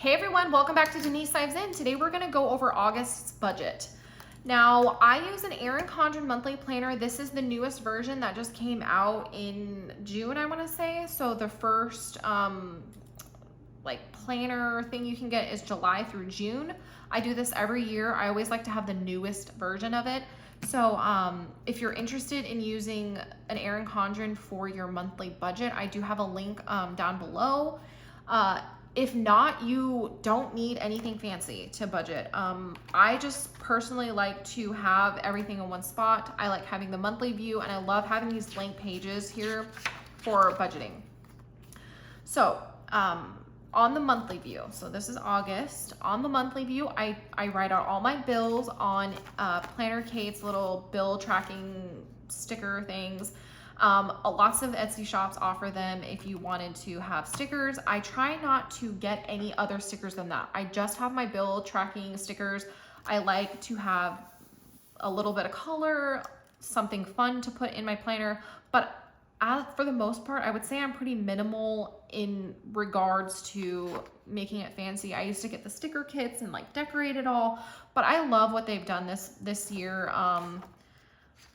Hey everyone, welcome back to Denise Dives In. Today we're gonna go over August's budget. Now, I use an Erin Condren monthly planner. This is the newest version that just came out in June, I wanna say. So the first planner thing you can get is July through June. I do this every year. I always like to have the newest version of it. So if you're interested in using an Erin Condren for your monthly budget, I do have a link down below. If not, you don't need anything fancy to budget. I just personally like to have everything in one spot. I like having the monthly view, and I love having these blank pages here for budgeting. So on the monthly view, so this is August. On the monthly view, I write out all my bills on Planner Kate's little bill tracking sticker things. Lots of Etsy shops offer them if you wanted to have stickers. I try not to get any other stickers than that. I just have my bill tracking stickers. I like to have a little bit of color, something fun to put in my planner, but for the most part, I would say I'm pretty minimal in regards to making it fancy. I used to get the sticker kits and like decorate it all, but I love what they've done this year.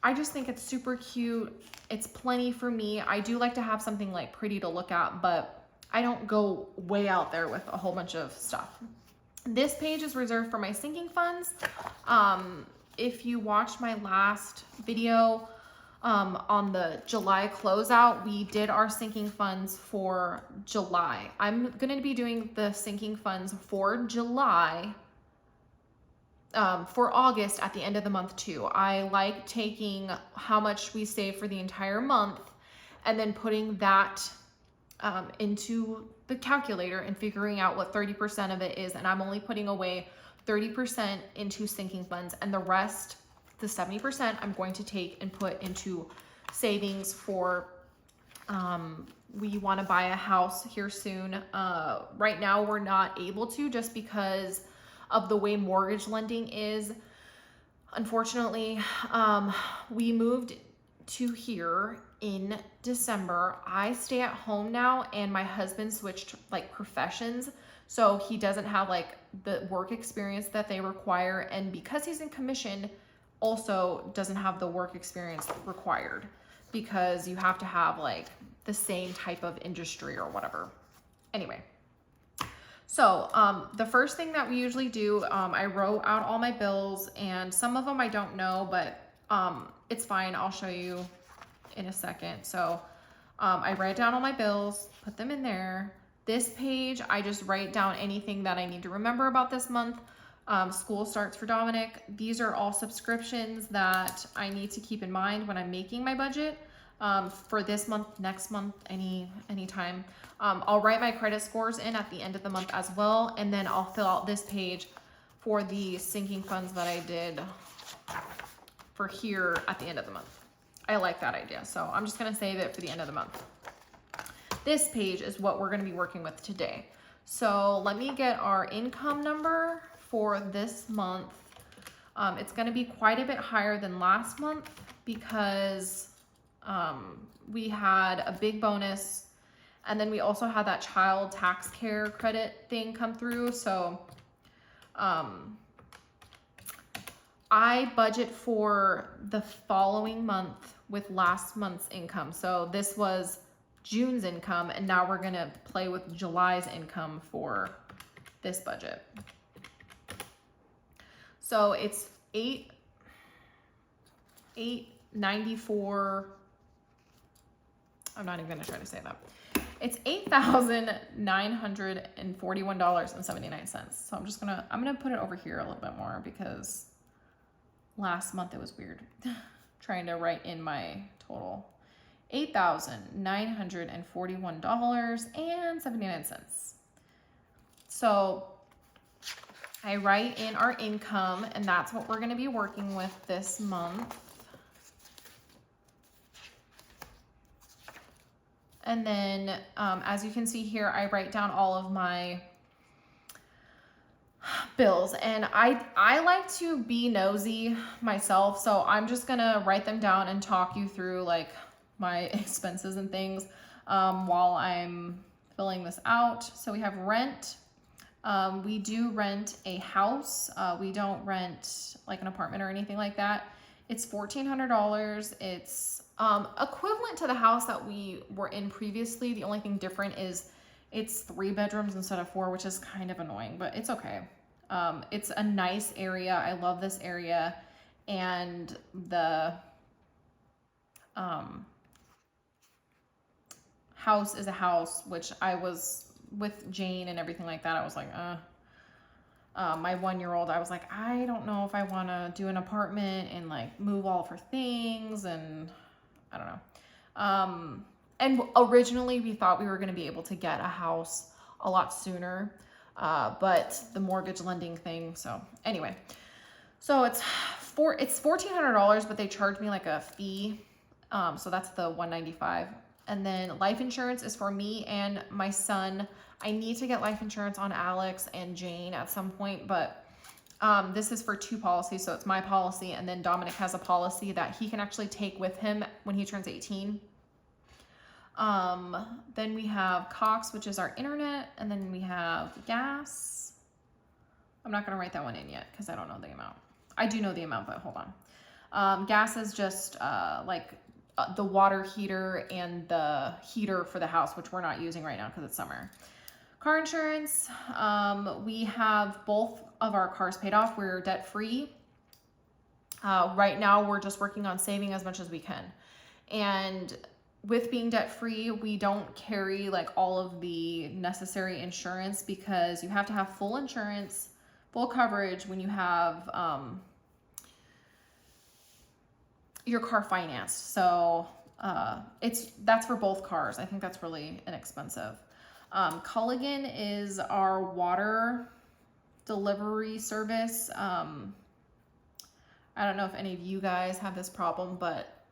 I just think it's super cute. It's plenty for me. I do like to have something like pretty to look at, but I don't go way out there with a whole bunch of stuff. This page is reserved for my sinking funds. If you watched my last video on the July closeout, we did our sinking funds for July. I'm going to be doing the sinking funds for July for August at the end of the month too. I like taking how much we save for the entire month and then putting that into the calculator and figuring out what 30% of it is. And I'm only putting away 30% into sinking funds, and the rest, the 70%, I'm going to take and put into savings for we want to buy a house here soon. Right now we're not able to, just because of the way mortgage lending is. Unfortunately, we moved to here in December. I stay at home now, and my husband switched like professions, so he doesn't have like the work experience that they require, and because he's in commission, also doesn't have the work experience required, because you have to have like the same type of industry or whatever. Anyway, so the first thing that we usually do, I wrote out all my bills, and some of them I don't know, but it's fine. I'll show you in a second. So I write down all my bills, put them in there. This page, I just write down anything that I need to remember about this month. School starts for Dominic. These are all subscriptions that I need to keep in mind when I'm making my budget for this month, next month, anytime. I'll write my credit scores in at the end of the month as well, and then I'll fill out this page for the sinking funds that I did for here at the end of the month. I like that idea, so I'm just gonna save it for the end of the month. This page is what we're gonna be working with today. So let me get our income number for this month. It's gonna be quite a bit higher than last month because we had a big bonus, and then we also had that child tax care credit thing come through. So I budget for the following month with last month's income. So this was June's income, and now we're gonna play with July's income for this budget. So it's $894. I'm not even gonna try to say that. It's $8,941.79. So I'm gonna put it over here a little bit more, because last month it was weird trying to write in my total. $8,941.79. So I write in our income, and that's what we're gonna be working with this month. And then, as you can see here, I write down all of my bills, and I like to be nosy myself, so I'm just gonna write them down and talk you through like my expenses and things while I'm filling this out. So we have rent, We do rent a house. We don't rent like an apartment or anything like that. It's $1,400. It's equivalent to the house that we were in previously. The only thing different is it's 3 bedrooms instead of 4, which is kind of annoying, but it's okay. It's a nice area. I love this area. And the house is a house, which I was with Jane and everything like that. I was like, my 1-year-old, I was like, I don't know if I want to do an apartment and like move all of her things, and I don't know. And originally we thought we were going to be able to get a house a lot sooner, but the mortgage lending thing. So anyway, so it's $1,400, but they charged me like a fee. So that's the $195. And then life insurance is for me and my son. I need to get life insurance on Alex and Jane at some point, but this is for 2 policies. So it's my policy, and then Dominic has a policy that he can actually take with him when he turns 18. Then we have Cox, which is our internet, and then we have gas. I'm not going to write that one in yet because I don't know the amount. I do know the amount, but hold on. Gas is just the water heater and the heater for the house, which we're not using right now because it's summer. Car insurance, we have both of our cars paid off. We're debt free. Right now we're just working on saving as much as we can. And with being debt free, we don't carry like all of the necessary insurance because you have to have full insurance, full coverage when you have your car financed. So that's for both cars. I think that's really inexpensive. Culligan is our water delivery service. I don't know if any of you guys have this problem, but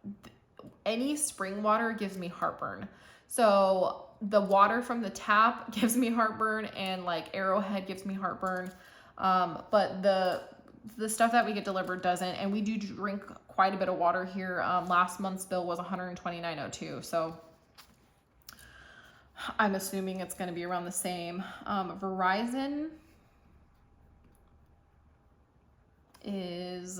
any spring water gives me heartburn. So the water from the tap gives me heartburn, and like Arrowhead gives me heartburn. But the stuff that we get delivered doesn't, and we do drink quite a bit of water here. Last month's bill was $129.02, so I'm assuming it's going to be around the same. Verizon is,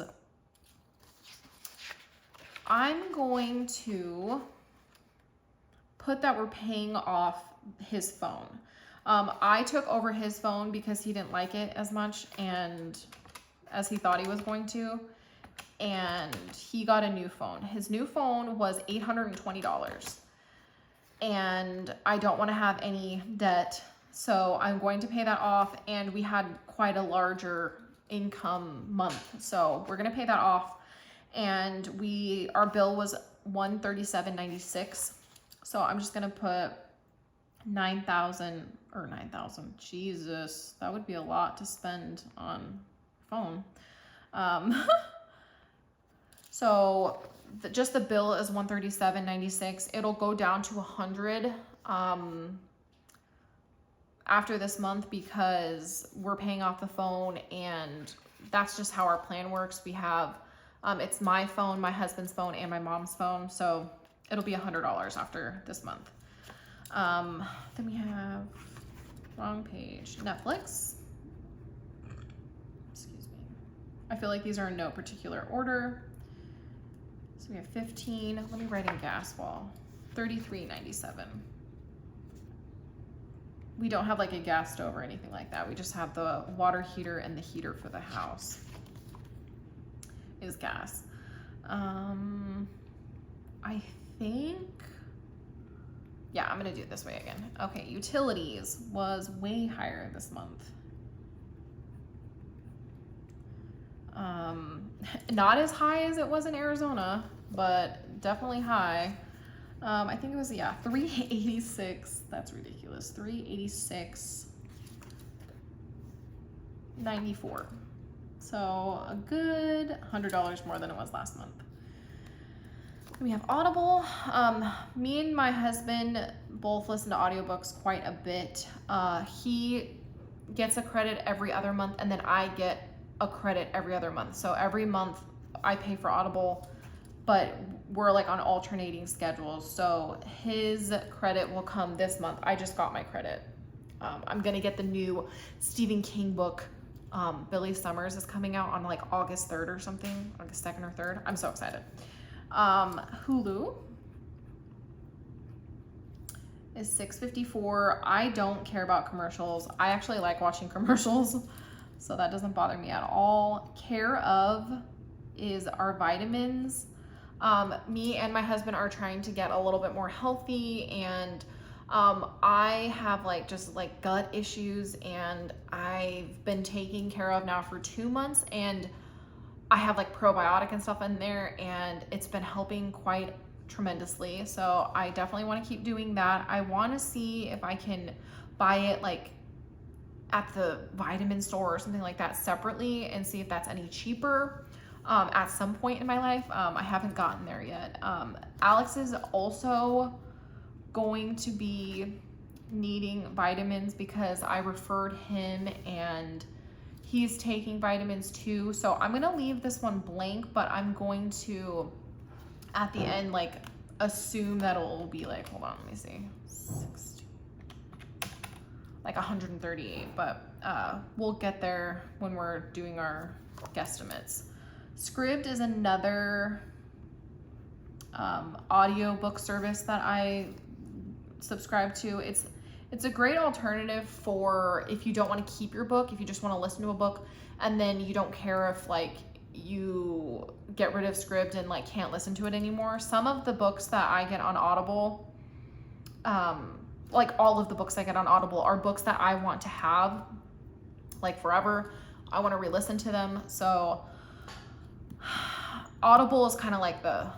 I'm going to put that we're paying off his phone. I took over his phone because he didn't like it as much and as he thought he was going to, and he got a new phone. His new phone was $820, and I don't want to have any debt, so I'm going to pay that off. And we had quite a larger income month, so we're going to pay that off. And our bill was $137.96, so I'm just going to put 9,000. Jesus, that would be a lot to spend on phone. So just the bill is $137.96. It'll go down to $100 after this month because we're paying off the phone, and that's just how our plan works. We have it's my phone, my husband's phone, and my mom's phone, so it'll be $100 after this month. Then we have, wrong page, Netflix. Excuse me. I feel like these are in no particular order. So we have 15. Let me write in gas wall. $33.97. We don't have like a gas stove or anything like that. We just have the water heater, and the heater for the house is gas. I think, yeah, I'm gonna do it this way again. Okay, utilities was way higher this month. Not as high as it was in Arizona, but definitely high. I think it was, yeah, $386. That's ridiculous. $386.94. So a good $100 more than it was last month. We have Audible. Me and my husband both listen to audiobooks quite a bit. He gets a credit every other month, and then I get a credit every other month. So every month I pay for Audible, but we're like on alternating schedules. So his credit will come this month. I just got my credit. I'm gonna get the new Stephen King book. Billy Summers is coming out on like August 3rd or something, August 2nd or 3rd. I'm so excited. Hulu is $6.54. I don't care about commercials. I actually like watching commercials, so that doesn't bother me at all. Care of is our vitamins. Me and my husband are trying to get a little bit more healthy, and I have like just like gut issues, and I've been taking Care of now for 2 months, and I have like probiotic and stuff in there, and it's been helping quite tremendously. So I definitely want to keep doing that. I want to see if I can buy it like at the vitamin store or something like that separately, and see if that's any cheaper at some point in my life. I haven't gotten there yet. Alex is also going to be needing vitamins because I referred him, and he's taking vitamins too. So I'm gonna leave this one blank, but I'm going to at the end like assume that it'll be like, hold on, let me see, 60, like 138, but we'll get there when we're doing our guesstimates. Scribd is another audio book service that I subscribe to. It's a great alternative for if you don't want to keep your book, if you just want to listen to a book and then you don't care if like you get rid of Scribd and like can't listen to it anymore. Some of the books that I get on Audible, like all of the books I get on Audible are books that I want to have like forever. I want to re-listen to them. So Audible is kind of like the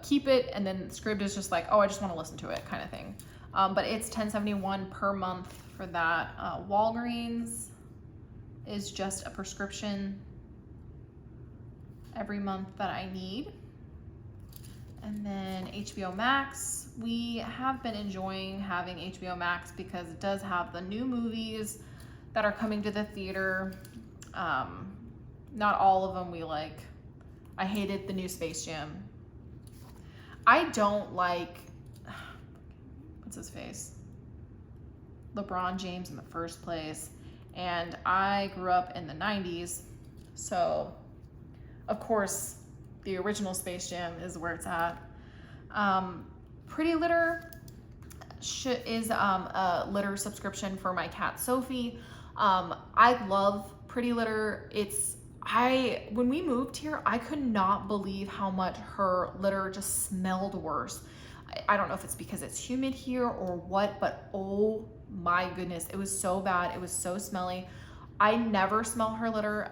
keep it, and then Scribd is just like, oh, I just want to listen to it kind of thing. But it's $10.71 per month for that. Walgreens is just a prescription every month that I need. And then HBO Max, we have been enjoying having HBO Max because it does have the new movies that are coming to the theater. Not all of them we like. I hated the new Space Jam. I don't like, what's his face? LeBron James in the first place. And I grew up in the 90s. So, of course, the original Space Jam is where it's at. Pretty Litter is a litter subscription for my cat, Sophie. I love Pretty Litter. When we moved here, I could not believe how much her litter just smelled worse. I don't know if it's because it's humid here or what, but oh my goodness, it was so bad. It was so smelly. I never smell her litter.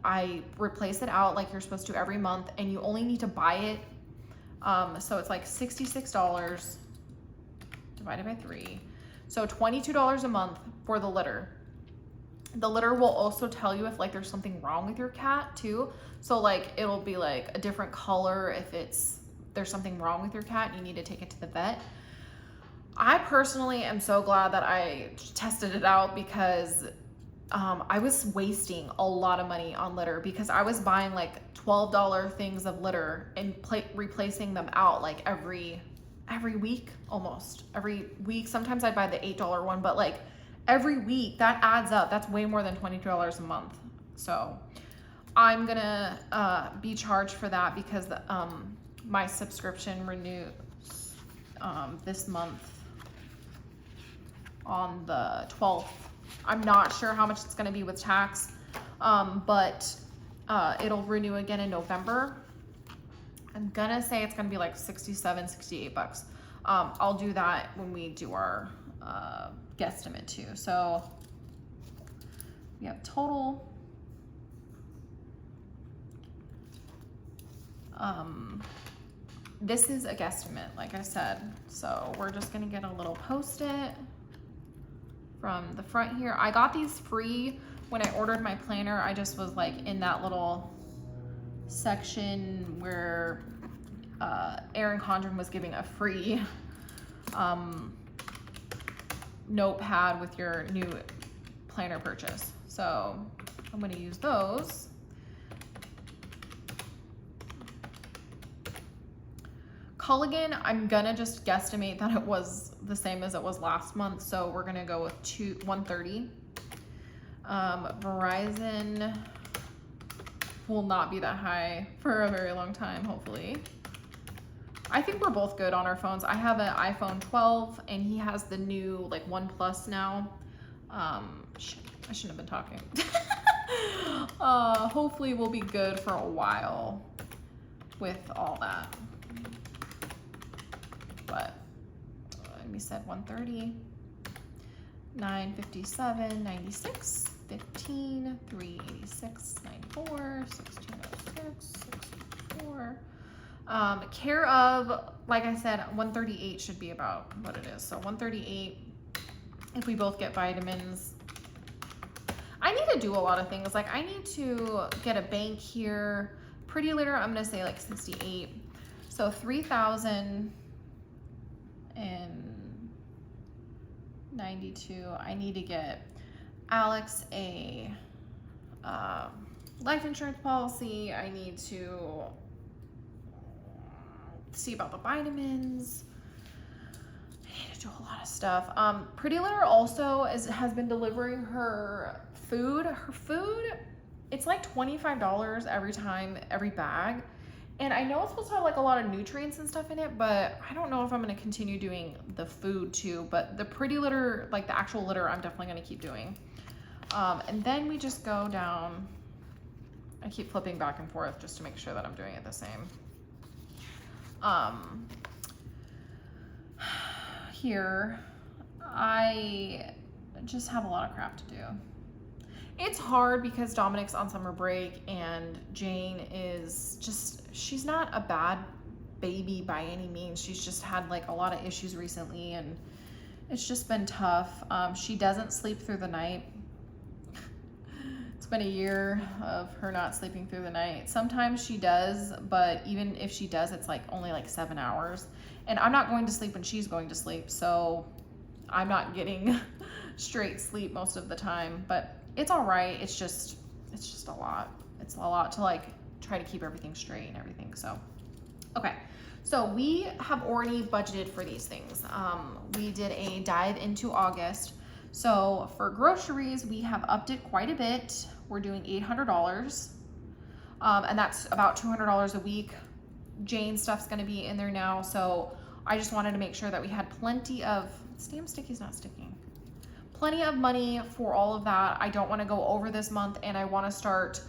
I replace it out like you're supposed to every month, and you only need to buy it. So it's like $66 divided by 3. So $22 a month for the litter. The litter will also tell you if like there's something wrong with your cat too. So like it'll be like a different color if there's something wrong with your cat and you need to take it to the vet. I personally am so glad that I tested it out because I was wasting a lot of money on litter because I was buying like $12 things of litter and replacing them out like every week, almost every week. Sometimes I'd buy the $8 one, but like every week that adds up. That's way more than $22 a month. So I'm gonna be charged for that because my subscription renews this month on the 12th. I'm not sure how much it's gonna be with tax, but it'll renew again in November. I'm gonna say it's gonna be like $67-68. I'll do that when we do our guesstimate too. So we have total this is a guesstimate, like I said. So we're just gonna get a little post-it from the front here. I got these free when I ordered my planner. I just was like in that little section where Erin Condren was giving a free notepad with your new planner purchase. So I'm going to use those. Culligan, I'm gonna just guesstimate that it was the same as it was last month, so we're gonna go with 130. Verizon will not be that high for a very long time, hopefully. I think we're both good on our phones. I have an iPhone 12 and he has the new like One Plus now. Shit, I shouldn't have been talking. Hopefully we'll be good for a while with all that. But we said 130, 957, 96, 15, 386, 94, 1606, 64. Care of, like I said, 138 should be about what it is. So 138, if we both get vitamins. I need to do a lot of things. Like I need to get a bank here. Pretty litter, I'm gonna say like 68. So 3,092. I need to get Alex a life insurance policy. I need to see about the vitamins. I need to do a lot of stuff. Pretty Litter also has been delivering her food. Her food, it's like $25 every time, every bag. And I know it's supposed to have like a lot of nutrients and stuff in it, but I don't know if I'm gonna continue doing the food too. But the Pretty Litter, like the actual litter, I'm definitely gonna keep doing. And then we just go down. I keep flipping back and forth just to make sure that I'm doing it the same. Here, I just have a lot of crap to do. It's hard because Dominic's on summer break and Jane is just, she's not a bad baby by any means. She's just had like a lot of issues recently and it's just been tough. She doesn't sleep through the night. It's been a year of her not sleeping through the night. Sometimes she does, but even if she does, it's like only like 7 hours. And I'm not going to sleep when she's going to sleep, so I'm not getting straight sleep most of the time. But it's all right. It's just a lot. It's a lot to like try to keep everything straight and everything. So, okay. So we have already budgeted for these things. We did a dive into August. So for groceries, we have upped it quite a bit. We're doing $800, and that's about $200 a week. Jane's stuff's gonna be in there now, so I just wanted to make sure that we had plenty of, this damn sticky's not sticking. Plenty of money for all of that. I don't wanna go over this month and I wanna start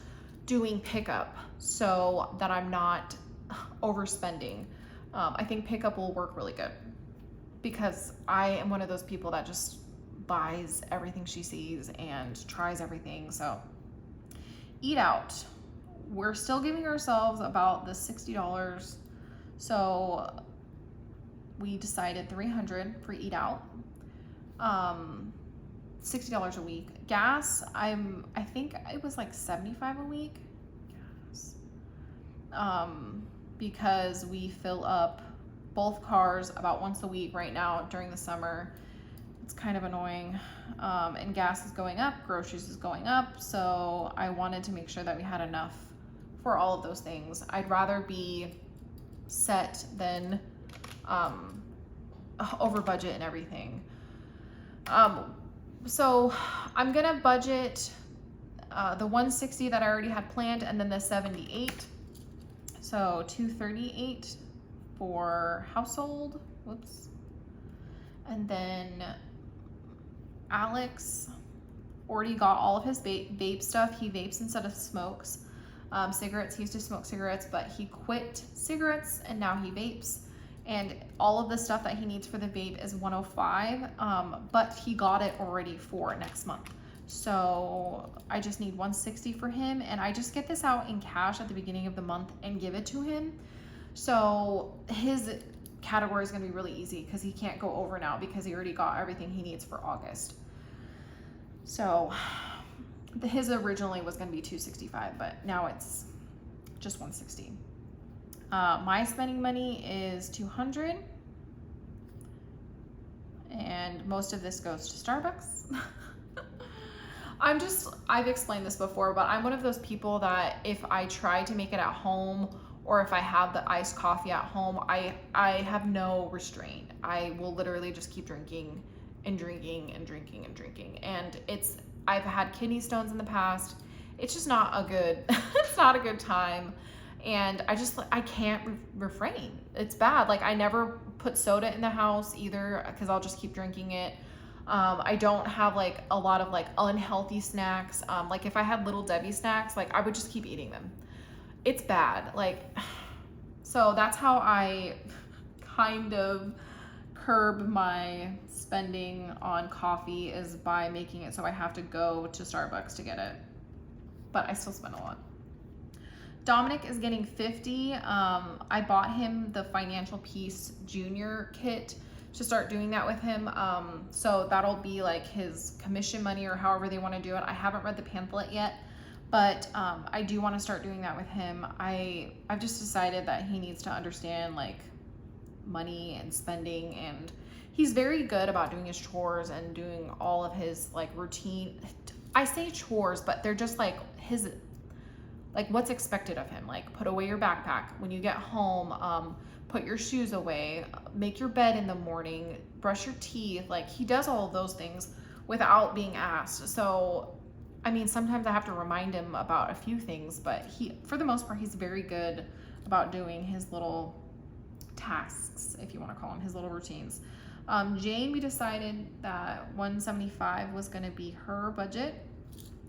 doing pickup so that I'm not overspending. I think pickup will work really good because I am one of those people that just buys everything she sees and tries everything. So eat out, we're still giving ourselves about the $60. So we decided $300 for eat out, $60 a week. Gas, I think it was like $75 a week. Gas. Because we fill up both cars about once a week right now during the summer. It's kind of annoying. And gas is going up, groceries is going up. So I wanted to make sure that we had enough for all of those things. I'd rather be set than over budget and everything. So I'm gonna budget the 160 that I already had planned and then the 78. So 238 for household, whoops. And then Alex already got all of his vape stuff. He vapes instead of smokes. Cigarettes, he used to smoke cigarettes, but he quit cigarettes and now he vapes. And all of the stuff that he needs for the vape is $105, but he got it already for next month. So I just need $160 for him, and I just get this out in cash at the beginning of the month and give it to him. So his category is gonna be really easy because he can't go over now because he already got everything he needs for August. So his originally was gonna be $265, but now it's just $160. My spending money is $200, and most of this goes to Starbucks. I've explained this before, but I'm one of those people that if I try to make it at home or if I have the iced coffee at home, I have no restraint. I will literally just keep drinking and drinking and drinking and drinking. And I've had kidney stones in the past. It's just not a good, it's not a good time. And I can't refrain. It's bad. Like, I never put soda in the house either, because I'll just keep drinking it. I don't have like a lot of like unhealthy snacks. Like if I had Little Debbie snacks, like I would just keep eating them. It's bad. Like, so that's how I kind of curb my spending on coffee, is by making it so I have to go to Starbucks to get it. But I still spend a lot. Dominic is getting 50. I bought him the Financial Peace Junior kit to start doing that with him. So that'll be like his commission money, or however they want to do it. I haven't read the pamphlet yet, but I do want to start doing that with him. I've just decided that he needs to understand like money and spending, and he's very good about doing his chores and doing all of his like routine. I say chores, but they're just like his, like what's expected of him. Like, put away your backpack when you get home, put your shoes away, make your bed in the morning, brush your teeth. Like, he does all of those things without being asked. So, I mean, sometimes I have to remind him about a few things, but for the most part, he's very good about doing his little tasks, if you want to call them, his little routines. Jane, we decided that 175 was going to be her budget.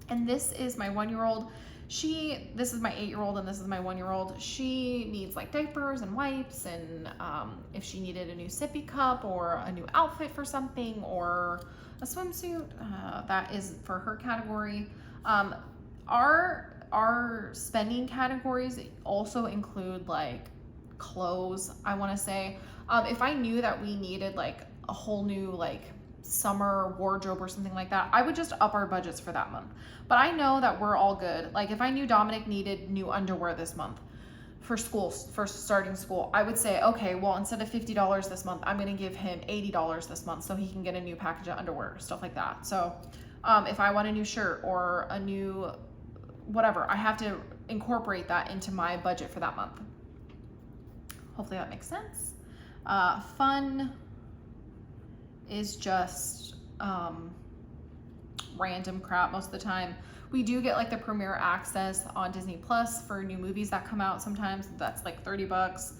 And this is my 1-year-old. This is my 8-year-old, and this is my 1-year-old. She needs like diapers and wipes, and if she needed a new sippy cup or a new outfit for something, or a swimsuit, that is for her category. Our spending categories also include like clothes, I want to say. If I knew that we needed like a whole new like summer wardrobe or something like that, I would just up our budgets for that month. But I know that we're all good. Like, if I knew Dominic needed new underwear this month for school, for starting school, I would say, okay, well, instead of $50 this month, I'm going to give him $80 this month so he can get a new package of underwear, stuff like that. So if I want a new shirt or a new whatever, I have to incorporate that into my budget for that month. Hopefully that makes sense. Fun is just random crap most of the time. We do get like the premiere access on Disney Plus for new movies that come out sometimes. That's like $30.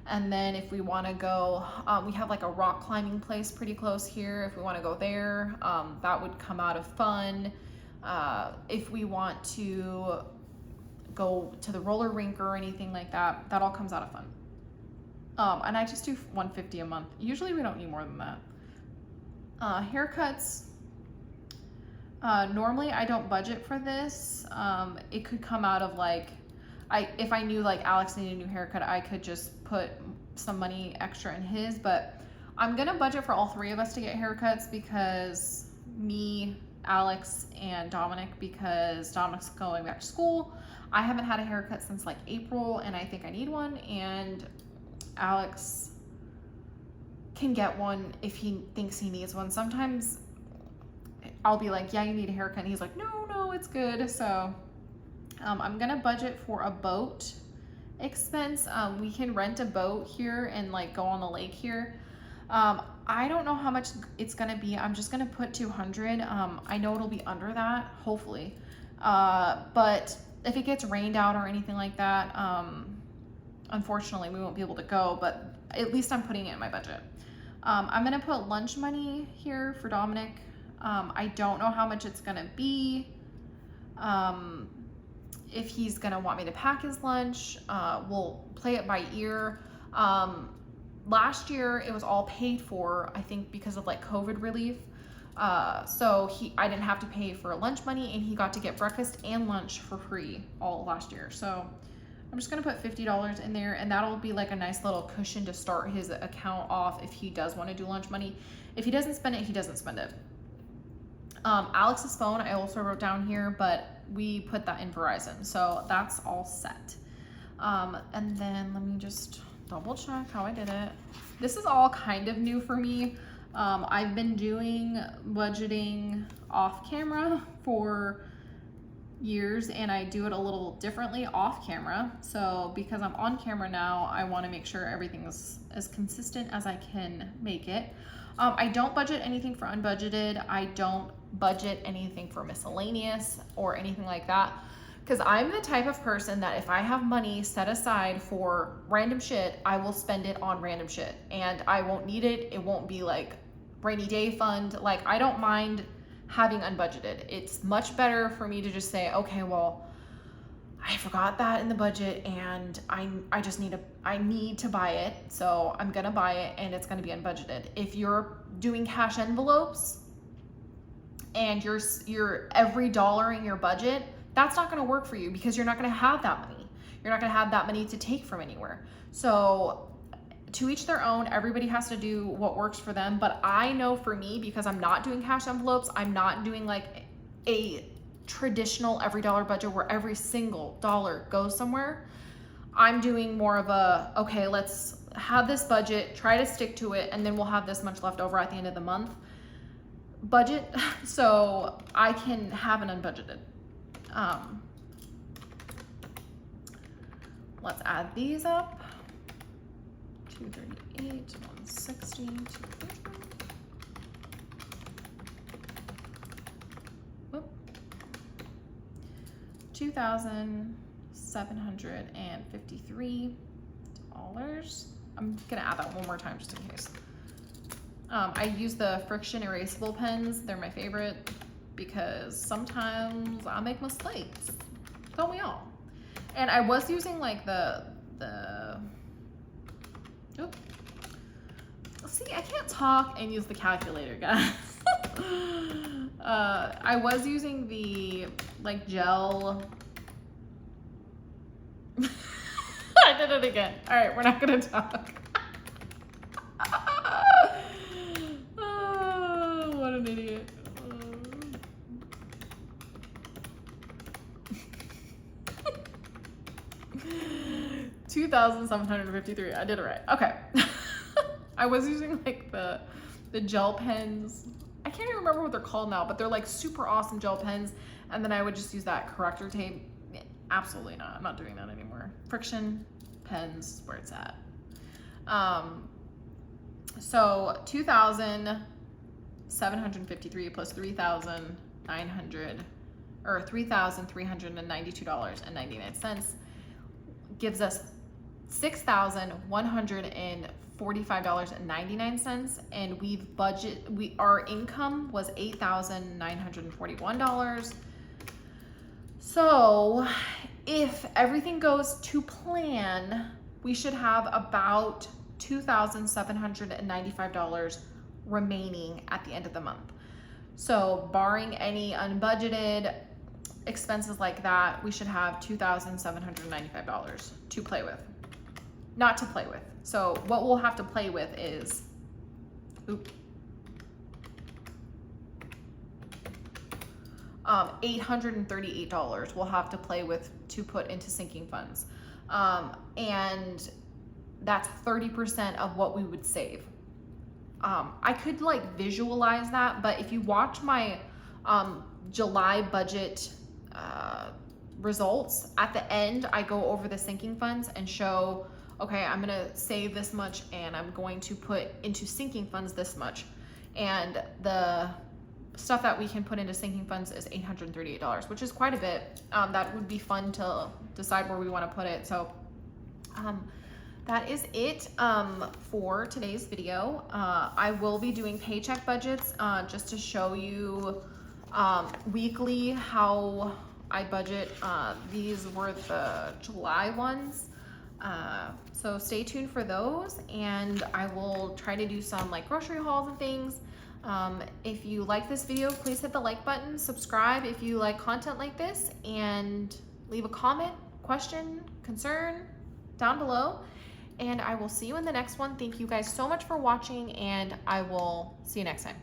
And then if we want to go, we have like a rock climbing place pretty close here. If we want to go there, that would come out of fun. If we want to go to the roller rink or anything like that, that all comes out of fun. And I just do $150 a month. Usually we don't need more than that. Haircuts. Normally I don't budget for this. It could come out of like, if I knew like Alex needed a new haircut, I could just put some money extra in his, but I'm gonna budget for all three of us to get haircuts, because me, Alex, and Dominic, because Dominic's going back to school. I haven't had a haircut since like April, and I think I need one, and Alex can get one if he thinks he needs one. Sometimes I'll be like, yeah, you need a haircut, and he's like, no, it's good. So I'm gonna budget for a boat expense. We can rent a boat here and like go on the lake here. I don't know how much it's gonna be. I'm just gonna put 200. I know it'll be under that, hopefully. But if it gets rained out or anything like that, unfortunately we won't be able to go, but at least I'm putting it in my budget. I'm gonna put lunch money here for Dominic. I don't know how much it's gonna be. If he's gonna want me to pack his lunch, we'll play it by ear. Last year it was all paid for, I think because of like COVID relief. So I didn't have to pay for lunch money, and he got to get breakfast and lunch for free all last year. So I'm just gonna put $50 in there, and that'll be like a nice little cushion to start his account off if he does want to do lunch money. If he doesn't spend it, he doesn't spend it. Alex's phone I also wrote down here, but we put that in Verizon, so that's all set. And then let me just double check how I did it. This is all kind of new for me. I've been doing budgeting off camera for years, and I do it a little differently off camera. So because I'm on camera now, I want to make sure everything's as consistent as I can make it. I don't budget anything for unbudgeted. I don't budget anything for miscellaneous or anything like that, because I'm the type of person that if I have money set aside for random shit, I will spend it on random shit, and I won't need it. It won't be like rainy day fund. Like, I don't mind having unbudgeted. It's much better for me to just say, okay, well, I forgot that in the budget, and I need to buy it, so I'm gonna buy it, and it's gonna be unbudgeted. If you're doing cash envelopes and you're every dollar in your budget, that's not gonna work for you, because you're not gonna have that money. You're not gonna have that money to take from anywhere. So to each their own, everybody has to do what works for them. But I know for me, because I'm not doing cash envelopes, I'm not doing like a traditional every dollar budget where every single dollar goes somewhere. I'm doing more of a, okay, let's have this budget, try to stick to it, and then we'll have this much left over at the end of the month budget, so I can have an unbudgeted. Let's add these up. 238, 160, 250. Whoop. $2,753. I'm gonna add that one more time just in case. I use the friction erasable pens. They're my favorite because sometimes I make mistakes. Don't we all? And I was using like the oop. See, I can't talk and use the calculator, guys. I was using the like gel. I did it again. All right, we're not gonna talk. Oh, what an idiot. $2,753. I did it right. Okay. I was using like the gel pens. I can't even remember what they're called now, but they're like super awesome gel pens. And then I would just use that corrector tape. Absolutely not. I'm not doing that anymore. Friction pens, where it's at. So 2,753 plus 3,900 or $3,392.99 gives us $6,145.99, and our income was $8,941. So if everything goes to plan, we should have about $2,795 remaining at the end of the month. So barring any unbudgeted expenses like that, we should have $2,795 to play with. Not to play with. So what we'll have to play with is, $838 we'll have to play with to put into sinking funds. And that's 30% of what we would save. I could like visualize that, but if you watch my July budget results, at the end I go over the sinking funds and show, okay, I'm gonna save this much and I'm going to put into sinking funds this much, and the stuff that we can put into sinking funds is $838, which is quite a bit. That would be fun to decide where we want to put it. So that is it for today's video. I will be doing paycheck budgets just to show you weekly how I budget. These were the July ones. So stay tuned for those, and I will try to do some like grocery hauls and things. If you like this video, please hit the like button, subscribe if you like content like this, and leave a comment, question, concern down below. And I will see you in the next one. Thank you guys so much for watching, and I will see you next time.